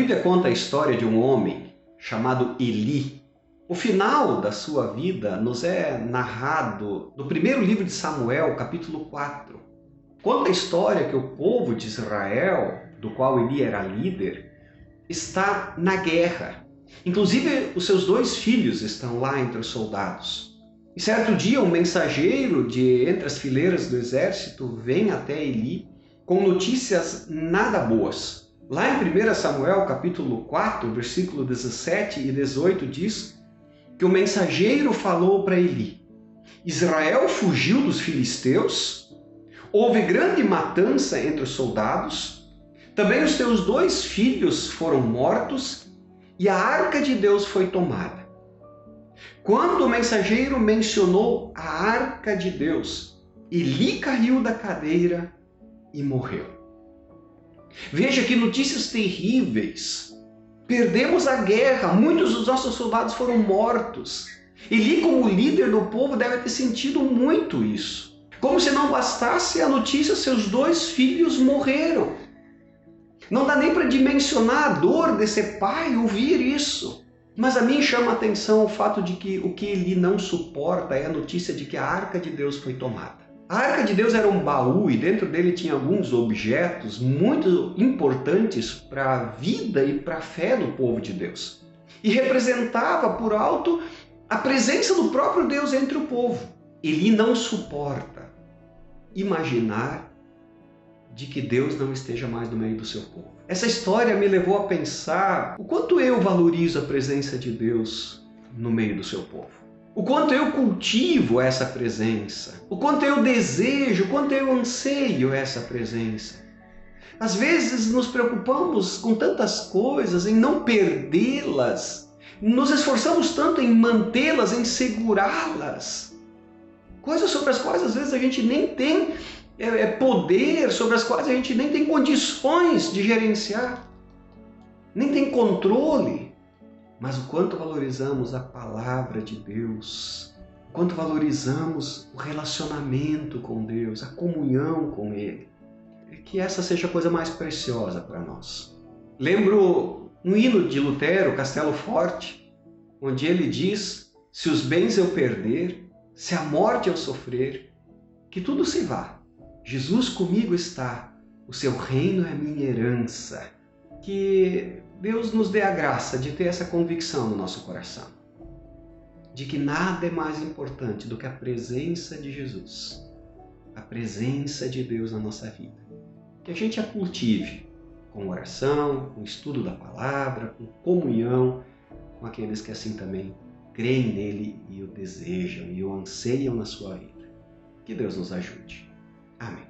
Bíblia conta a história de um homem chamado Eli. O final da sua vida nos é narrado no primeiro livro de Samuel, capítulo 4. Conta a história que o povo de Israel, do qual Eli era líder, está na guerra. Inclusive, os seus 2 filhos estão lá entre os soldados. E certo dia, um mensageiro de entre as fileiras do exército vem até Eli com notícias nada boas. Lá em 1 Samuel, capítulo 4, versículo 17 e 18, diz que o mensageiro falou para Eli: Israel fugiu dos filisteus, houve grande matança entre os soldados, também os teus 2 filhos foram mortos e a arca de Deus foi tomada. Quando o mensageiro mencionou a arca de Deus, Eli caiu da cadeira e morreu. Veja que notícias terríveis. Perdemos a guerra, muitos dos nossos soldados foram mortos. Eli, como líder do povo, deve ter sentido muito isso. Como se não bastasse a notícia, seus 2 filhos morreram. Não dá nem para dimensionar a dor desse pai ouvir isso. Mas a mim chama a atenção o fato de que o que Eli não suporta é a notícia de que a arca de Deus foi tomada. A arca de Deus era um baú e dentro dele tinha alguns objetos muito importantes para a vida e para a fé do povo de Deus. E representava por alto a presença do próprio Deus entre o povo. Eli não suporta imaginar de que Deus não esteja mais no meio do seu povo. Essa história me levou a pensar o quanto eu valorizo a presença de Deus no meio do seu povo. O quanto eu cultivo essa presença, o quanto eu desejo, o quanto eu anseio essa presença. Às vezes nos preocupamos com tantas coisas em não perdê-las, nos esforçamos tanto em mantê-las, em segurá-las. Coisas sobre as quais às vezes a gente nem tem poder, sobre as quais a gente nem tem condições de gerenciar, nem tem controle. Mas o quanto valorizamos a palavra de Deus, o quanto valorizamos o relacionamento com Deus, a comunhão com Ele. Que essa seja a coisa mais preciosa para nós. Lembro um hino de Lutero, Castelo Forte, onde ele diz: se os bens eu perder, se a morte eu sofrer, que tudo se vá. Jesus comigo está, o seu reino é minha herança. Que Deus nos dê a graça de ter essa convicção no nosso coração, de que nada é mais importante do que a presença de Jesus, a presença de Deus na nossa vida. Que a gente a cultive com oração, com estudo da palavra, com comunhão com aqueles que assim também creem nele e o desejam e o anseiam na sua vida. Que Deus nos ajude. Amém.